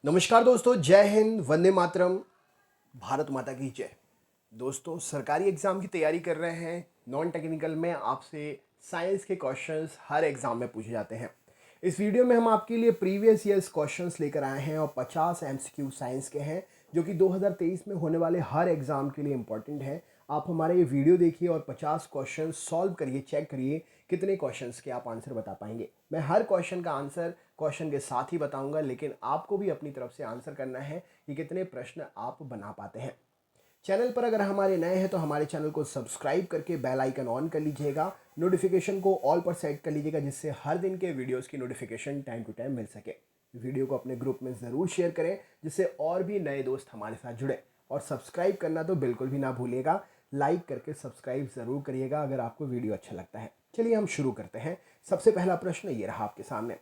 नमस्कार दोस्तों, जय हिंद, वंदे मातरम, भारत माता की जय। दोस्तों, सरकारी एग्ज़ाम की तैयारी कर रहे हैं, नॉन टेक्निकल में आपसे साइंस के क्वेश्चंस हर एग्ज़ाम में पूछे जाते हैं। इस वीडियो में हम आपके लिए प्रीवियस ईयर्स क्वेश्चंस लेकर आए हैं और 50 एमसीक्यू साइंस के हैं जो कि 2023 में होने वाले हर एग्ज़ाम के लिए इंपॉर्टेंट है। आप हमारे ये वीडियो देखिए और 50 क्वेश्चन सॉल्व करिए, चेक करिए कितने क्वेश्चंस के आप आंसर बता पाएंगे। मैं हर क्वेश्चन का आंसर क्वेश्चन के साथ ही बताऊंगा, लेकिन आपको भी अपनी तरफ से आंसर करना है कि कितने प्रश्न आप बना पाते हैं। चैनल पर अगर हमारे नए हैं तो हमारे चैनल को सब्सक्राइब करके बेल आइकन ऑन कर लीजिएगा, नोटिफिकेशन को ऑल पर सेट कर लीजिएगा, जिससे हर दिन के वीडियोस की नोटिफिकेशन टाइम टू टाइम मिल सके। वीडियो को अपने ग्रुप में ज़रूर शेयर करें जिससे और भी नए दोस्त हमारे साथ जुड़े। और सब्सक्राइब करना तो बिल्कुल भी ना भूलिएगा, लाइक करके सब्सक्राइब ज़रूर करिएगा अगर आपको वीडियो अच्छा लगता है। चलिए हम शुरू करते हैं। सबसे पहला प्रश्न ये रहा आपके सामने।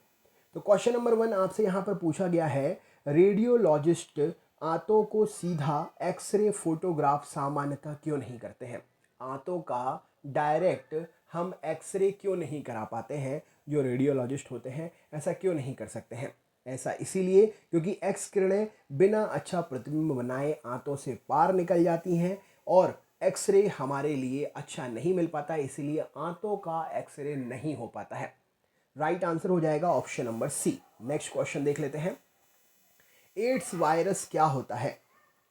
तो क्वेश्चन नंबर 1 आपसे यहाँ पर पूछा गया है, रेडियोलॉजिस्ट आंतों को सीधा एक्सरे फोटोग्राफ सामान्यतः क्यों नहीं करते हैं। आंतों का डायरेक्ट हम एक्सरे क्यों नहीं करा पाते हैं, जो रेडियोलॉजिस्ट होते हैं ऐसा क्यों नहीं कर सकते हैं। ऐसा इसीलिए क्योंकि एक्स किरणें बिना अच्छा प्रतिबिंब बनाए आंतों से पार निकल जाती हैं और एक्सरे हमारे लिए अच्छा नहीं मिल पाता, इसीलिए आंतों का एक्सरे नहीं हो पाता है। राइट आंसर हो जाएगा option number C. Next question देख लेते हैं। एड्स वायरस क्या होता है।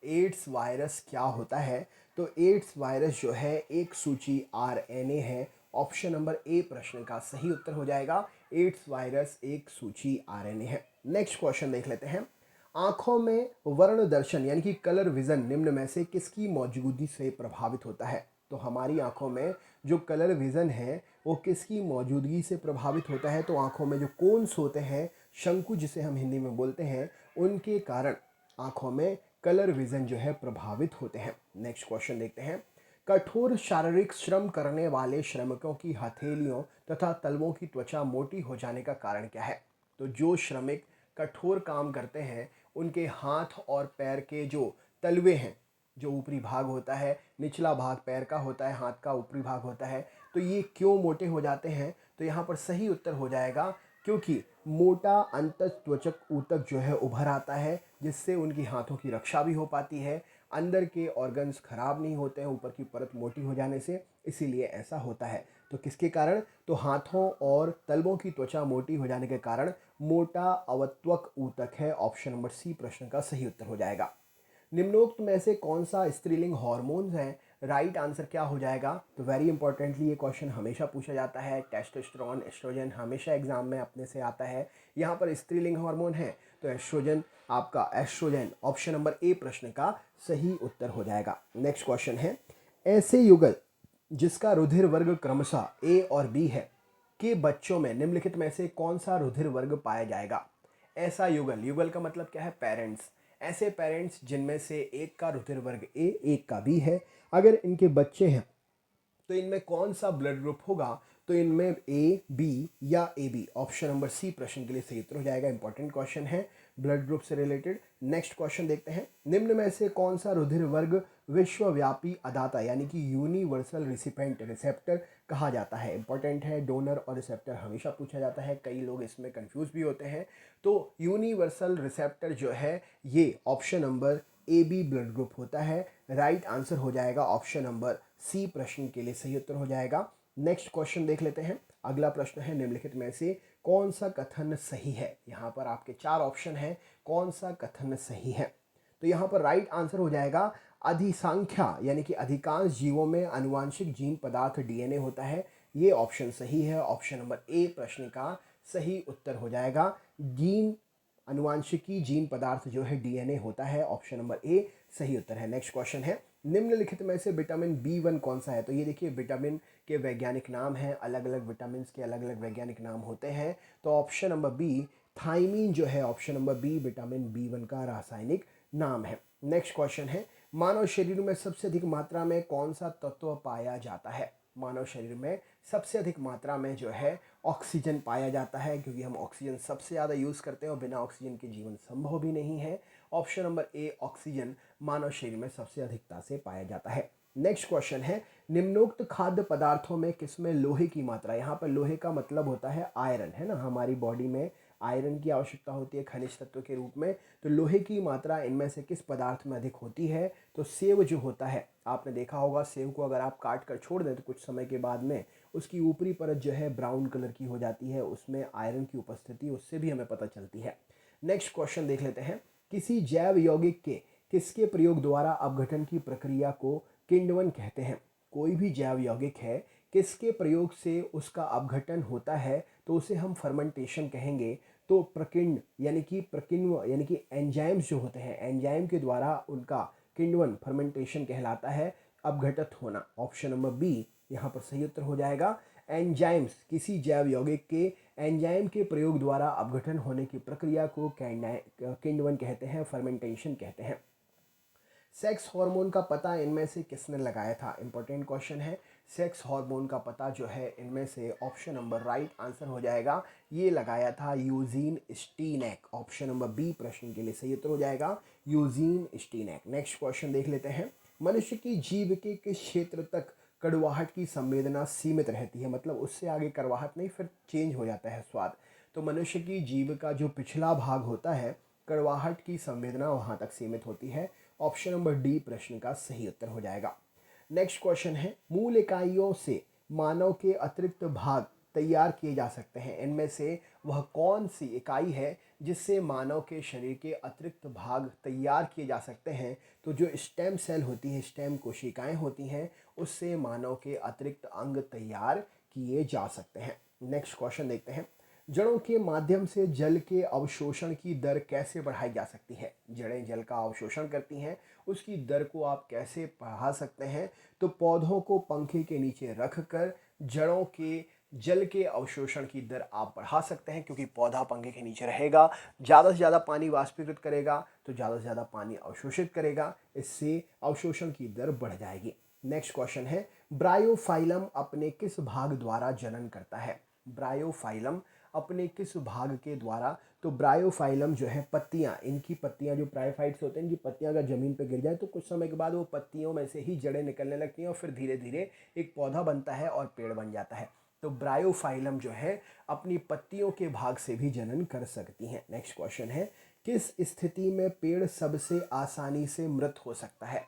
एड्स वायरस क्या होता है। तो एड्स वायरस जो है एक सूची आरएनए है। ऑप्शन नंबर ए प्रश्न का सही उत्तर हो जाएगा। एड्स वायरस एक सूची आरएनए है। नेक्स्ट क्वेश्चन देख लेते हैं। आंखों में वर्ण दर्शन यानी कि कलर विजन निम्न में से किसकी मौजूदगी से प्रभावित होता है। तो हमारी आंखों में जो कलर विजन है वो किसकी मौजूदगी से प्रभावित होता है। तो आंखों में जो कोन्स होते हैं, शंकु जिसे हम हिंदी में बोलते हैं, उनके कारण आंखों में कलर विजन जो है प्रभावित होते हैं। नेक्स्ट क्वेश्चन देखते हैं। कठोर शारीरिक श्रम करने वाले श्रमिकों की हथेलियों तथा तलवों की त्वचा मोटी हो जाने का कारण क्या है। तो जो श्रमिक कठोर काम करते हैं उनके हाथ और पैर के जो तलवे हैं, जो ऊपरी भाग होता है, निचला भाग पैर का होता है, हाथ का ऊपरी भाग होता है, तो ये क्यों मोटे हो जाते हैं। तो यहाँ पर सही उत्तर हो जाएगा क्योंकि मोटा अंतःत्वचक ऊतक जो है उभर आता है, जिससे उनकी हाथों की रक्षा भी हो पाती है। अंदर के ऑर्गन्स खराब नहीं होते हैं ऊपर की परत मोटी हो जाने से, इसीलिए ऐसा होता है। तो किसके कारण। तो हाथों और तलवों की त्वचा मोटी हो जाने के कारण मोटा अवत्वक ऊतक है। ऑप्शन नंबर सी प्रश्न का सही उत्तर हो जाएगा। निम्नोक्त में से कौन सा स्त्रीलिंग हार्मोन्स है। राइट आंसर क्या हो जाएगा। तो वेरी इंपॉर्टेंटली ये क्वेश्चन हमेशा पूछा जाता है। टेस्टोस्टेरोन, एस्ट्रोजन हमेशा एग्जाम में अपने से आता है। यहाँ पर स्त्रीलिंग हार्मोन है तो एस्ट्रोजन, आपका एस्ट्रोजन ऑप्शन नंबर ए प्रश्न का सही उत्तर हो जाएगा। नेक्स्ट क्वेश्चन है, ऐसे युगल जिसका रुधिर वर्ग क्रमशः ए और बी है के बच्चों में निम्नलिखित में से कौन सा रुधिर वर्ग पाया जाएगा। ऐसा युगल, युगल का मतलब क्या है, पेरेंट्स। ऐसे पेरेंट्स जिनमें से एक का रुधिर वर्ग ए, एक का बी है, अगर इनके बच्चे हैं तो इनमें कौन सा ब्लड ग्रुप होगा। तो इनमें ए, बी या A B, option number C प्रश्न के लिए सही उत्तर हो जाएगा। इंपॉर्टेंट क्वेश्चन है ब्लड ग्रुप से रिलेटेड। नेक्स्ट क्वेश्चन देखते हैं। निम्न में से कौन सा रुधिर वर्ग विश्वव्यापी अदाता यानी कि यूनिवर्सल रिसिपेंट रिसेप्टर कहा जाता है। इंपॉर्टेंट है, डोनर और रिसेप्टर हमेशा पूछा जाता है, कई लोग इसमें कंफ्यूज भी होते हैं। तो यूनिवर्सल रिसेप्टर जो है ये option number A B blood group होता है। राइट आंसर हो जाएगा ऑप्शन नंबर सी प्रश्न के लिए सही उत्तर हो जाएगा। नेक्स्ट क्वेश्चन देख लेते हैं। अगला प्रश्न है, निम्नलिखित में से कौन सा कथन सही है। यहाँ पर आपके 4 ऑप्शन हैं, कौन सा कथन सही है। तो यहाँ पर राइट आंसर हो जाएगा अधिसंख्या यानी कि अधिकांश जीवों में आनुवांशिक जीन पदार्थ डीएनए होता है। ये ऑप्शन सही है। ऑप्शन नंबर ए प्रश्न का सही उत्तर हो जाएगा। जीन, अनुवांशिकी जीन पदार्थ जो है डीएनए होता है। ऑप्शन नंबर ए सही उत्तर है। नेक्स्ट क्वेश्चन है, निम्नलिखित में से विटामिन बी1 कौन सा है। तो ये देखिए विटामिन के वैज्ञानिक नाम हैं, अलग अलग विटामिन के अलग अलग वैज्ञानिक नाम होते हैं। तो ऑप्शन नंबर बी थाइमीन जो है, ऑप्शन नंबर बी विटामिन बी1 का रासायनिक नाम है। नेक्स्ट क्वेश्चन है, मानव शरीर में सबसे अधिक मात्रा में कौन सा तत्व पाया जाता है। मानव शरीर में सबसे अधिक मात्रा में जो है ऑक्सीजन पाया जाता है, क्योंकि हम ऑक्सीजन सबसे ज़्यादा यूज़ करते हैं और बिना ऑक्सीजन के जीवन संभव भी नहीं है। ऑप्शन नंबर ए ऑक्सीजन मानव शरीर में सबसे अधिकता से पाया जाता है। नेक्स्ट क्वेश्चन है, निम्नोक्त खाद्य पदार्थों में किसमें लोहे की मात्रा। यहाँ पर लोहे का मतलब होता है आयरन, है ना। हमारी बॉडी में आयरन की आवश्यकता होती है खनिज तत्व के रूप में। तो लोहे की मात्रा इनमें से किस पदार्थ में अधिक होती है? तो सेव जो होता है, आपने देखा होगा सेव को अगर आप काट कर छोड़ दें तो कुछ समय के बाद में उसकी ऊपरी परत जो है ब्राउन कलर की हो जाती है, उसमें आयरन की उपस्थिति उससे भी हमें पता चलती है। नेक्स्ट क्वेश्चन देख लेते हैं। किसी जैव यौगिक के किसके प्रयोग द्वारा अपघटन की प्रक्रिया को किण्वन कहते हैं? कोई भी जैव यौगिक है, किसके प्रयोग से उसका अपघटन होता है तो उसे हम फर्मेंटेशन कहेंगे। तो प्रकिण्व यानी कि एंजाइम्स जो होते हैं, एंजाइम के द्वारा उनका किण्वन फर्मेंटेशन कहलाता है, अपघटित होना। ऑप्शन नंबर बी यहाँ पर सही उत्तर हो जाएगा। एंजाइम्स, किसी जैव यौगिक के एंजाइम के प्रयोग द्वारा अपघटन होने की प्रक्रिया को किण्वन कहते हैं, फर्मेंटेशन कहते हैं। सेक्स हार्मोन का पता इनमें से किसने लगाया था? इंपॉर्टेंट क्वेश्चन है। सेक्स हार्मोन का पता जो है इनमें से ऑप्शन नंबर राइट आंसर हो जाएगा, ये लगाया था यूजीन स्टीनैक। ऑप्शन नंबर बी प्रश्न के लिए सही उत्तर हो जाएगा, यूजीन स्टीनैक। नेक्स्ट क्वेश्चन देख लेते हैं। मनुष्य की जीभ के किस क्षेत्र तक कड़वाहट की संवेदना सीमित रहती है? मतलब उससे आगे कड़वाहट नहीं, फिर चेंज हो जाता है स्वाद। तो मनुष्य की जीभ का जो पिछला भाग होता है, कड़वाहट की संवेदना वहाँ तक सीमित होती है। ऑप्शन नंबर डी प्रश्न का सही उत्तर हो जाएगा। नेक्स्ट क्वेश्चन है, मूल इकाइयों से मानव के अतिरिक्त भाग तैयार किए जा सकते हैं, इनमें से वह कौन सी इकाई है जिससे मानव के शरीर के अतिरिक्त भाग तैयार किए जा सकते हैं? तो जो स्टेम सेल होती हैं, स्टेम कोशिकाएं होती हैं, उससे मानव के अतिरिक्त अंग तैयार किए जा सकते हैं। नेक्स्ट क्वेश्चन देखते हैं। जड़ों के माध्यम से जल के अवशोषण की दर कैसे बढ़ाई जा सकती है? जड़ें जल का अवशोषण करती हैं, उसकी दर को आप कैसे बढ़ा सकते हैं? तो पौधों को पंखे के नीचे रख कर जड़ों के जल के अवशोषण की दर आप बढ़ा सकते हैं, क्योंकि पौधा पंखे के नीचे रहेगा, ज़्यादा से ज़्यादा पानी वाष्पीकृत करेगा तो ज़्यादा से ज़्यादा पानी अवशोषित करेगा, इससे अवशोषण की दर बढ़ जाएगी। नेक्स्ट क्वेश्चन है, ब्रायोफाइलम अपने किस भाग द्वारा जनन करता है? ब्रायोफाइलम अपने किस भाग के द्वारा? तो ब्रायोफाइलम जो है पत्तियां, इनकी पत्तियां जो ब्रायोफाइट्स होते हैं, इनकी पत्तियां अगर ज़मीन पर गिर जाए तो कुछ समय के बाद वो पत्तियों में से ही जड़ें निकलने लगती हैं और फिर धीरे धीरे एक पौधा बनता है और पेड़ बन जाता है। तो ब्रायोफाइलम जो है अपनी पत्तियों के भाग से भी जनन कर सकती हैं। नेक्स्ट क्वेश्चन है, किस स्थिति में पेड़ सबसे आसानी से मृत हो सकता है?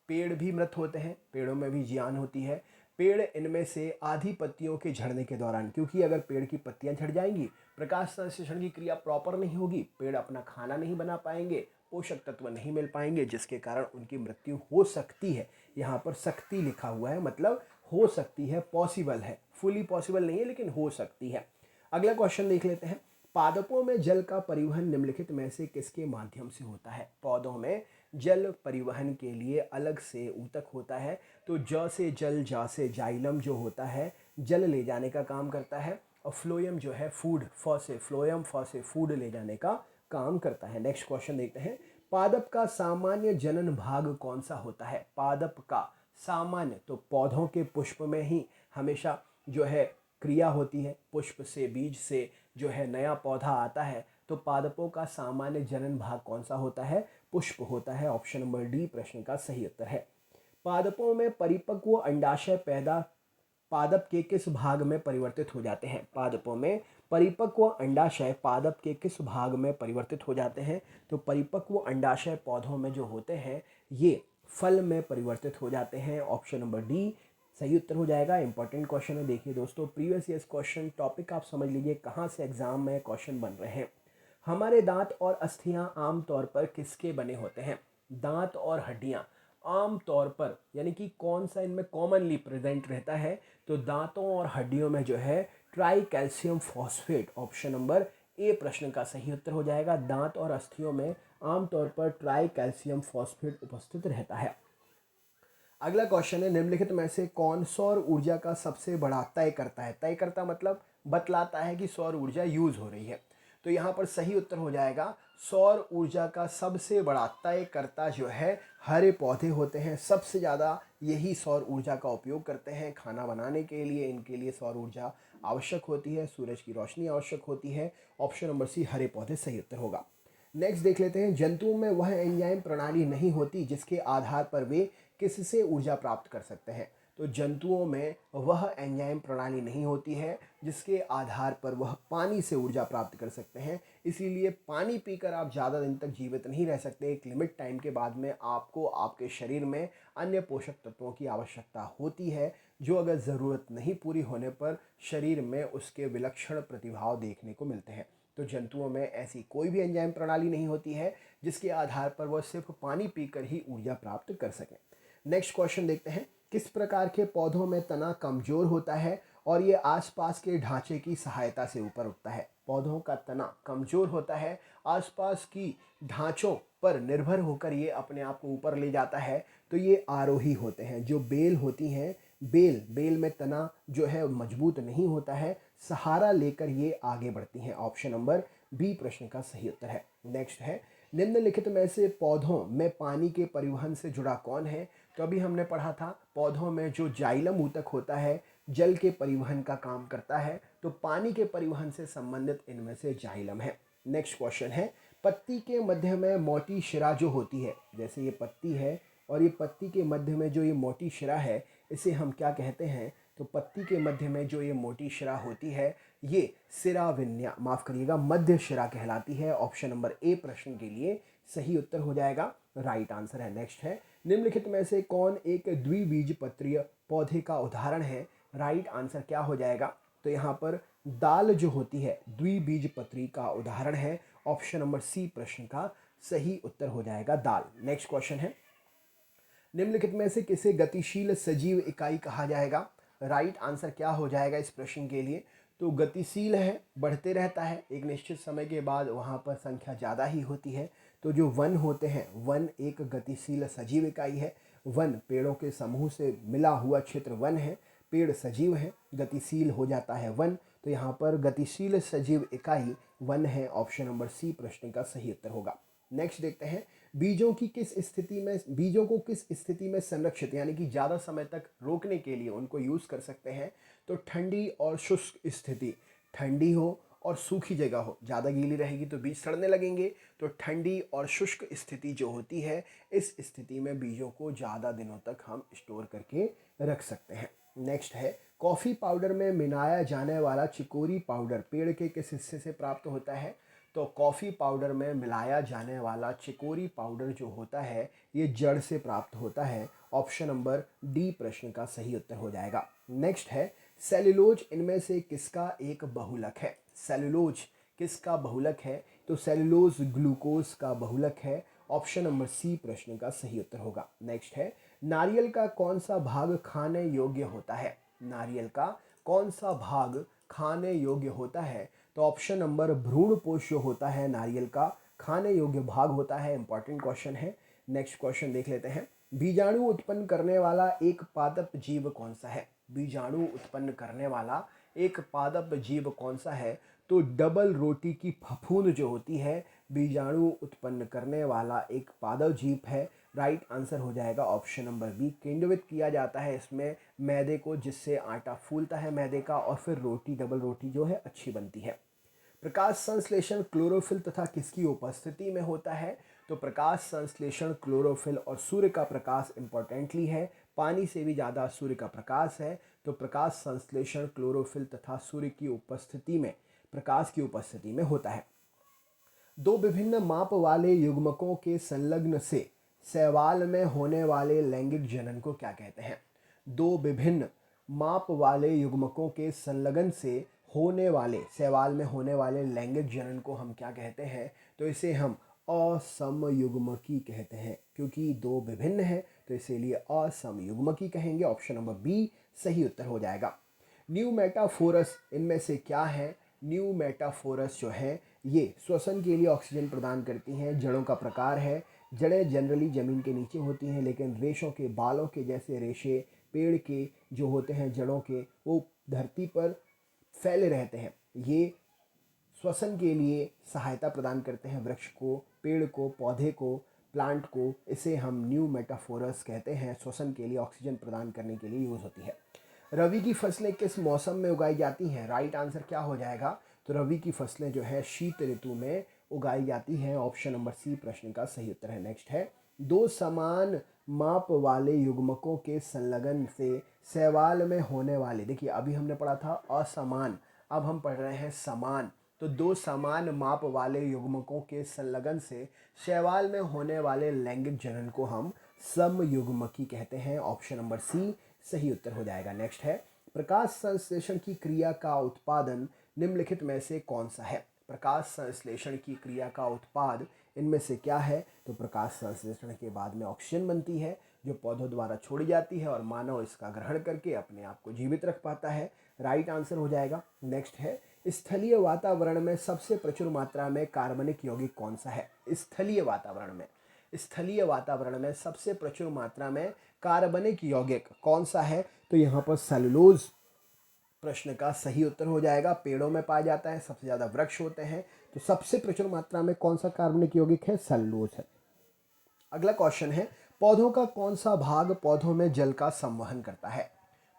पेड़ भी मृत होते हैं, पेड़ों में भी जान होती है। पेड़ इनमें से आधी पत्तियों के झड़ने के दौरान, क्योंकि अगर पेड़ की पत्तियां झड़ जाएंगी, प्रकाश संश्लेषण की क्रिया प्रॉपर नहीं होगी, पेड़ अपना खाना नहीं बना पाएंगे, पोषक तत्व नहीं मिल पाएंगे, जिसके कारण उनकी मृत्यु हो सकती है। यहाँ पर सकती लिखा हुआ है, मतलब हो सकती है, पॉसिबल है, फुली पॉसिबल नहीं है लेकिन हो सकती है। अगला क्वेश्चन देख लेते हैं। पादपों में जल का परिवहन निम्नलिखित में से किसके माध्यम से होता है? पौधों में जल परिवहन के लिए अलग से ऊतक होता है। तो ज से जल, जा से जाइलम जो होता है जल ले जाने का काम करता है, और फ्लोएम जो है फूड, फ से फ्लोएम, फ से फूड ले जाने का काम करता है। नेक्स्ट क्वेश्चन देखते हैं। पादप का सामान्य जनन भाग कौन सा होता है? पादप का सामान्य, तो पौधों के पुष्प में ही हमेशा जो है क्रिया होती है, पुष्प से, बीज से जो है नया पौधा आता है। तो पादपों का सामान्य जनन भाग कौन सा होता है? पुष्प होता है। ऑप्शन नंबर डी प्रश्न का सही उत्तर है। पादपों में परिपक्व अंडाशय पैदा पादप के किस भाग में परिवर्तित हो जाते हैं? पादपों में परिपक्व अंडाशय पादप के किस भाग में परिवर्तित हो जाते हैं? तो परिपक्व अंडाशय पौधों में जो होते हैं ये फल में परिवर्तित हो जाते हैं। ऑप्शन नंबर डी सही उत्तर हो जाएगा। इंपॉर्टेंट क्वेश्चन है, देखिए दोस्तों, प्रीवियस ईयर्स क्वेश्चन टॉपिक आप समझ लीजिए कहाँ से एग्जाम में क्वेश्चन बन रहे हैं। हमारे दांत और अस्थियां आमतौर पर किसके बने होते हैं? दांत और हड्डियां आम तौर पर, यानी कि कौन सा इनमें कॉमनली प्रेजेंट रहता है? तो दांतों और हड्डियों में जो है try calcium phosphate. Option number ए प्रश्न का सही उत्तर हो जाएगा। दांत और अस्थियों में आमतौर पर ट्राई कैल्शियम फॉस्फेट उपस्थित रहता है। अगला क्वेश्चन है, निम्नलिखित में से कौन सौर ऊर्जा का सबसे बड़ा तय करता है? तय करता मतलब बतलाता है कि सौर ऊर्जा यूज हो रही है। तो यहाँ पर सही उत्तर हो जाएगा, सौर ऊर्जा का सबसे बड़ा तय करता जो है हरे पौधे होते हैं। सबसे ज़्यादा यही सौर ऊर्जा का उपयोग करते हैं खाना बनाने के लिए, इनके लिए सौर ऊर्जा आवश्यक होती है, सूरज की रोशनी आवश्यक होती है। ऑप्शन नंबर सी हरे पौधे सही उत्तर होगा। नेक्स्ट देख लेते हैं, जंतुओं में वह एंजाइम प्रणाली नहीं होती जिसके आधार पर वे किससे ऊर्जा प्राप्त कर सकते हैं? तो जंतुओं में वह एंजाइम प्रणाली नहीं होती है जिसके आधार पर वह पानी से ऊर्जा प्राप्त कर सकते हैं। इसीलिए पानी पीकर आप ज़्यादा दिन तक जीवित नहीं रह सकते। एक लिमिट टाइम के बाद में आपको आपके शरीर में अन्य पोषक तत्वों की आवश्यकता होती है, जो अगर ज़रूरत नहीं पूरी होने पर शरीर में उसके विलक्षण प्रतिभाव देखने को मिलते हैं। तो जंतुओं में ऐसी कोई भी एंजाइम प्रणाली नहीं होती है जिसके आधार पर वह सिर्फ पानी पीकर ही ऊर्जा प्राप्त कर सकें। नेक्स्ट क्वेश्चन देखते हैं, किस प्रकार के पौधों में तना कमजोर होता है और ये आसपास के ढांचे की सहायता से ऊपर उठता है। पौधों का तना कमजोर होता है, आसपास की ढांचों पर निर्भर होकर ये अपने आप को ऊपर ले जाता है। तो ये आरोही होते हैं। जो बेल होती हैं, बेल में तना जो है मजबूत नहीं होता है, सहारा लेकर ये आगे बढ़ती हैं। ऑप्शन नंबर बी प्रश्न का सही उत्तर है। नेक्स्ट है, निम्नलिखित में से पौधों में पानी के परिवहन से जुड़ा कौन है। तो अभी हमने पढ़ा था पौधों में जो जाइलम ऊतक होता है जल के परिवहन का काम करता है, तो पानी के परिवहन से संबंधित इनमें से जाइलम है। नेक्स्ट क्वेश्चन है, पत्ती के मध्य में मोटी शिरा जो होती है, जैसे ये पत्ती है और ये पत्ती के मध्य में जो ये मोटी शिरा है, इसे हम क्या कहते हैं। तो पत्ती के मध्य में जो ये मोटी शिरा होती है ये शिराविन्या, माफ करिएगा, मध्य शिरा कहलाती है। ऑप्शन नंबर ए प्रश्न के लिए सही उत्तर हो जाएगा, राइट आंसर है। नेक्स्ट है, निम्नलिखित में से कौन एक द्विबीजपत्रीय पौधे का उदाहरण है। राइट आंसर क्या हो जाएगा। तो यहाँ पर दाल जो होती है द्विबीजपत्री का उदाहरण है। ऑप्शन नंबर सी प्रश्न का सही उत्तर हो जाएगा, दाल। नेक्स्ट क्वेश्चन है, निम्नलिखित में से किसे गतिशील सजीव इकाई कहा जाएगा। राइट आंसर क्या हो जाएगा इस प्रश्न के लिए। तो गतिशील है, बढ़ते रहता है, एक निश्चित समय के बाद वहाँ पर संख्या ज़्यादा ही होती है। तो जो वन होते हैं, वन एक गतिशील सजीव इकाई है। वन पेड़ों के समूह से मिला हुआ क्षेत्र वन है। पेड़ सजीव है, गतिशील हो जाता है वन। तो यहाँ पर गतिशील सजीव इकाई वन है। ऑप्शन नंबर सी प्रश्न का सही उत्तर होगा। नेक्स्ट देखते हैं, बीजों को किस स्थिति में संरक्षित यानी कि ज़्यादा समय तक रोकने के लिए उनको यूज़ कर सकते हैं। तो ठंडी और शुष्क स्थिति, ठंडी हो और सूखी जगह हो, ज़्यादा गीली रहेगी तो बीज सड़ने लगेंगे। तो ठंडी और शुष्क स्थिति जो होती है, इस स्थिति में बीजों को ज़्यादा दिनों तक हम स्टोर करके रख सकते हैं। नेक्स्ट है, कॉफ़ी पाउडर में मिलाया जाने वाला चिकोरी पाउडर पेड़ के किस हिस्से से प्राप्त होता है। तो कॉफ़ी पाउडर में मिलाया जाने वाला चिकोरी पाउडर जो होता है ये जड़ से प्राप्त होता है। ऑप्शन नंबर डी प्रश्न का सही उत्तर हो जाएगा। नेक्स्ट है, सेलुलोज इनमें से किसका एक बहुलक है। सेलुलोज किसका बहुलक है। तो सेलुलोज ग्लूकोज का बहुलक है। ऑप्शन नंबर सी प्रश्न का सही उत्तर होगा। नेक्स्ट है, नारियल का कौन सा भाग खाने योग्य होता है। नारियल का कौन सा भाग खाने योग्य होता है। तो ऑप्शन नंबर भ्रूण पोष जो होता है नारियल का खाने योग्य भाग होता है। इंपॉर्टेंट क्वेश्चन है। नेक्स्ट क्वेश्चन देख लेते हैं, बीजाणु उत्पन्न करने वाला एक पादप जीव कौन सा है। बीजाणु उत्पन्न करने वाला एक पादप जीव कौन सा है। तो डबल रोटी की फफूंद जो होती है बीजाणु उत्पन्न करने वाला एक पादप जीव है। राइट आंसर हो जाएगा ऑप्शन नंबर बी। किण्वित किया जाता है इसमें मैदे को, जिससे आटा फूलता है मैदे का और फिर रोटी, डबल रोटी जो है अच्छी बनती है। प्रकाश संश्लेषण क्लोरोफिल तथा किसकी उपस्थिति में होता है। तो प्रकाश संश्लेषण क्लोरोफिल और सूर्य का प्रकाश इंपॉर्टेंटली है, पानी से भी ज़्यादा सूर्य का प्रकाश है। तो प्रकाश संश्लेषण क्लोरोफिल तथा सूर्य की उपस्थिति में, प्रकाश की उपस्थिति में होता है। दो विभिन्न माप वाले युग्मकों के संलग्न से शैवाल में होने वाले लैंगिक जनन को क्या कहते हैं। दो विभिन्न माप वाले युग्मकों के संलग्न से होने वाले, शैवाल में होने वाले लैंगिक जनन को हम क्या कहते हैं। तो इसे हम असमयुग्मकी कहते हैं, क्योंकि दो विभिन्न है तो इसीलिए असमयुग्मकी कहेंगे। ऑप्शन नंबर बी सही उत्तर हो जाएगा। न्यूमेटाफोरस इनमें से क्या है। न्यूमेटाफोरस जो है ये श्वसन के लिए ऑक्सीजन प्रदान करती हैं। जड़ों का प्रकार है, जड़ें जनरली ज़मीन के नीचे होती हैं, लेकिन रेशों के बालों के जैसे रेशे पेड़ के जो होते हैं जड़ों के, वो धरती पर फैले रहते हैं। ये श्वसन के लिए सहायता प्रदान करते हैं, वृक्ष को, पेड़ को, पौधे को, प्लांट को। इसे हम न्यूमेटाफोरस कहते हैं। श्वसन के लिए ऑक्सीजन प्रदान करने के लिए यूज़ होती है। रबी की फसलें किस मौसम में उगाई जाती हैं। राइट आंसर क्या हो जाएगा। तो रबी की फसलें जो है शीत ऋतु में उगाई जाती हैं। ऑप्शन नंबर सी प्रश्न का सही उत्तर है। नेक्स्ट है, दो समान माप वाले युग्मकों के संलग्न से शैवाल में होने वाले, देखिए अभी हमने पढ़ा था असमान, अब हम पढ़ रहे हैं समान। तो दो समान माप वाले युग्मकों के संलग्न से शैवाल में होने वाले लैंगिक जनन को हम समयुग्मकी कहते हैं। ऑप्शन नंबर सी सही उत्तर हो जाएगा। नेक्स्ट है, प्रकाश संश्लेषण की क्रिया का उत्पादन निम्नलिखित में से कौन सा है? प्रकाश संश्लेषण की क्रिया का उत्पाद इनमें से क्या है? तो प्रकाश संश्लेषण के बाद में ऑक्सीजन बनती है जो पौधों द्वारा छोड़ी जाती है और मानव इसका ग्रहण करके अपने आप को जीवित रख पाता है। राइट आंसर हो जाएगा। नेक्स्ट है, स्थलीय वातावरण में सबसे प्रचुर मात्रा में कार्बनिक यौगिक कौन सा है? स्थलीय वातावरण में सबसे प्रचुर मात्रा में कार्बनिक यौगिक कौन सा है? तो यहाँ पर सेलुलोज प्रश्न का सही उत्तर हो जाएगा। पेड़ों में पाया जाता है, सबसे ज़्यादा वृक्ष होते हैं, तो सबसे प्रचुर मात्रा में कौन सा कार्बनिक यौगिक है? सेलुलोज है। अगला क्वेश्चन है, पौधों का कौन सा भाग पौधों में जल का संवहन करता है?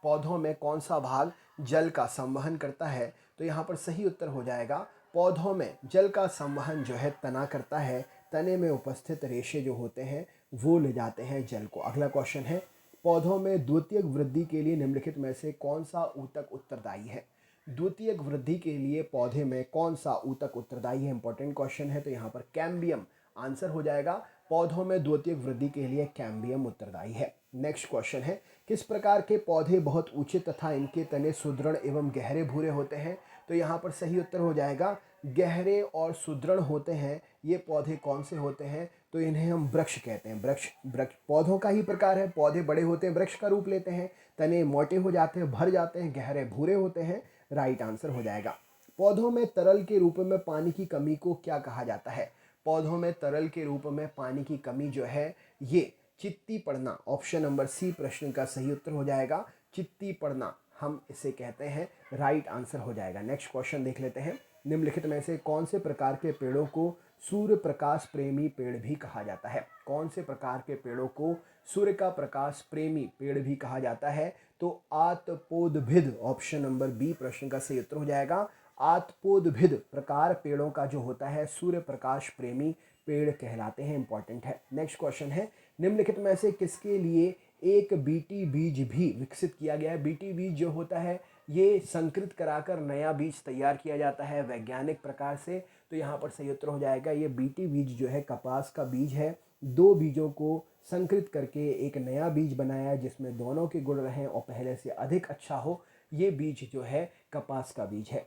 पौधों में कौन सा भाग जल का संवहन करता है? तो यहाँ पर सही उत्तर हो जाएगा, पौधों में जल का संवहन जो है तना करता है। तने में उपस्थित रेशे जो होते हैं वो ले जाते हैं जल को। अगला क्वेश्चन है, पौधों में द्वितीयक वृद्धि के लिए निम्नलिखित में से कौन सा ऊतक उत्तरदायी है? द्वितीयक वृद्धि के लिए पौधे में कौन सा ऊतक उत्तरदायी है? इंपॉर्टेंट क्वेश्चन है। तो यहाँ पर कैम्बियम आंसर हो जाएगा। पौधों में द्वितीयक वृद्धि के लिए कैम्बियम उत्तरदायी है। नेक्स्ट क्वेश्चन है, किस प्रकार के पौधे बहुत ऊंचे तथा इनके तने सुदृढ़ एवं गहरे भूरे होते हैं? तो यहाँ पर सही उत्तर हो जाएगा, गहरे और सुदृढ़ होते हैं। ये पौधे कौन से होते हैं? तो इन्हें हम वृक्ष कहते हैं। वृक्ष पौधों का ही प्रकार है। पौधे बड़े होते हैं, वृक्ष का रूप लेते हैं, तने मोटे हो जाते हैं, भर जाते हैं, गहरे भूरे होते हैं। राइट आंसर हो जाएगा। पौधों में तरल के रूप में पानी की कमी को क्या कहा जाता है? पौधों में तरल के रूप में पानी की कमी जो है ये चित्ती पड़ना। ऑप्शन नंबर सी प्रश्न का सही उत्तर हो जाएगा। चित्ती पड़ना हम इसे कहते हैं। राइट आंसर हो जाएगा। नेक्स्ट क्वेश्चन देख लेते हैं, निम्नलिखित में से कौन से प्रकार के पेड़ों को सूर्य प्रकाश प्रेमी पेड़ भी कहा जाता है? कौन से प्रकार के पेड़ों को सूर्य का प्रकाश प्रेमी पेड़ भी कहा जाता है? तो आतपोदभिद, ऑप्शन नंबर बी प्रश्न का सही उत्तर हो जाएगा। आतपोदभिद प्रकार पेड़ों का जो होता है सूर्य प्रकाश प्रेमी पेड़ कहलाते हैं। इंपॉर्टेंट है। नेक्स्ट क्वेश्चन है, निम्नलिखित में से किसके लिए एक बीटी बीज भी विकसित किया गया है? बीटी बीज जो होता है ये संकरित कराकर नया बीज तैयार किया जाता है वैज्ञानिक प्रकार से। तो यहाँ पर सही उत्तर हो जाएगा, ये बीटी बीज जो है कपास का बीज है। दो बीजों को संकरित करके एक नया बीज बनाया जिसमें दोनों के गुण रहें और पहले से अधिक अच्छा हो, ये बीज जो है कपास का बीज है।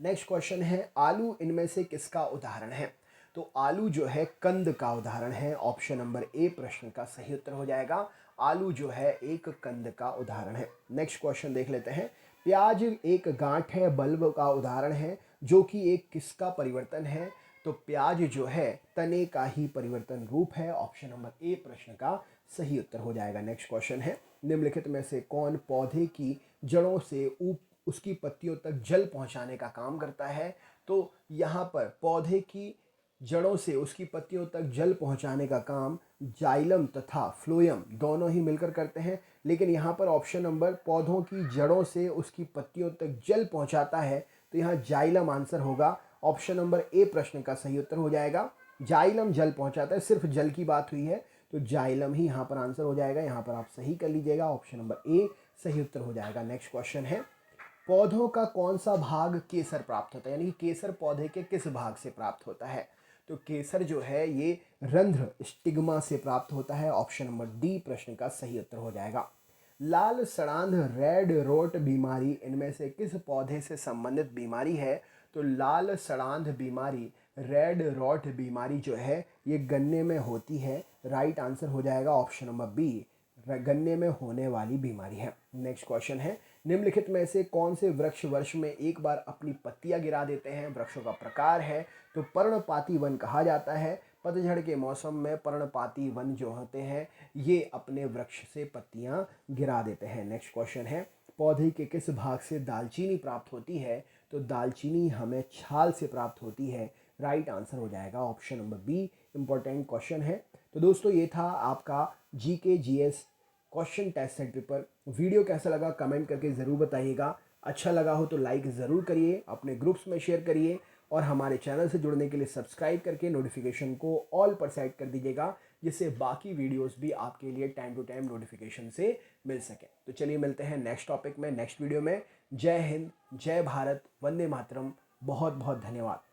नेक्स्ट क्वेश्चन है, आलू इनमें से किसका उदाहरण है? तो आलू जो है कंद का उदाहरण है। ऑप्शन नंबर ए प्रश्न का सही उत्तर हो जाएगा। आलू जो है एक कंद का उदाहरण है। नेक्स्ट क्वेश्चन देख लेते हैं, प्याज एक गांठ है बल्ब का उदाहरण है जो कि एक किसका परिवर्तन है? तो प्याज जो है तने का ही परिवर्तन रूप है। ऑप्शन नंबर ए प्रश्न का सही उत्तर हो जाएगा। नेक्स्ट क्वेश्चन है, निम्नलिखित में से कौन पौधे की जड़ों से उसकी पत्तियों तक जल पहुंचाने का काम करता है? तो यहाँ पर पौधे की जड़ों से उसकी पत्तियों तक जल पहुंचाने का काम जाइलम तथा फ्लोएम दोनों ही मिलकर करते हैं। लेकिन यहाँ पर ऑप्शन नंबर पौधों की जड़ों से उसकी पत्तियों तक जल पहुंचाता है, तो यहाँ जाइलम आंसर होगा। ऑप्शन नंबर ए प्रश्न का सही उत्तर हो जाएगा। जाइलम जल पहुंचाता है, सिर्फ जल की बात हुई है तो जाइलम ही यहाँ पर आंसर हो जाएगा। यहाँ पर आप सही कर लीजिएगा, ऑप्शन नंबर ए सही उत्तर हो जाएगा। नेक्स्ट क्वेश्चन है, पौधों का कौन सा भाग केसर प्राप्त होता है? यानी कि केसर पौधे के किस भाग से प्राप्त होता है? तो केसर जो है ये रंध्र स्टिग्मा से प्राप्त होता है। ऑप्शन नंबर डी प्रश्न का सही उत्तर हो जाएगा। लाल सड़ांध रेड रोट बीमारी इनमें से किस पौधे से संबंधित बीमारी है? तो लाल सड़ांध बीमारी रेड रॉट बीमारी जो है ये गन्ने में होती है। राइट आंसर हो जाएगा ऑप्शन नंबर बी, गन्ने में होने वाली बीमारी है। नेक्स्ट क्वेश्चन है, निम्नलिखित में से कौन से वृक्ष वर्ष में एक बार अपनी पत्तियां गिरा देते हैं? वृक्षों का प्रकार है तो पर्णपाती वन कहा जाता है। पतझड़ के मौसम में पर्णपाती वन जो होते हैं ये अपने वृक्ष से पत्तियां गिरा देते हैं। नेक्स्ट क्वेश्चन है, पौधे के किस भाग से दालचीनी प्राप्त होती है? तो दालचीनी हमें छाल से प्राप्त होती है। राइट आंसर हो जाएगा option number B. Important question है। तो दोस्तों ये था आपका GK GS question test set paper. Video कैसा लगा कमेंट करके ज़रूर बताइएगा। अच्छा लगा हो तो लाइक ज़रूर करिए, अपने ग्रुप्स में शेयर करिए और हमारे चैनल से जुड़ने के लिए सब्सक्राइब करके नोटिफिकेशन को ऑल पर सेट कर दीजिएगा, जिससे बाकी वीडियोस भी आपके लिए टाइम टू टाइम नोटिफिकेशन से मिल सकें। तो चलिए मिलते हैं नेक्स्ट टॉपिक में, नेक्स्ट वीडियो में। जय हिंद, जय भारत, वंदे मातरम। बहुत बहुत धन्यवाद।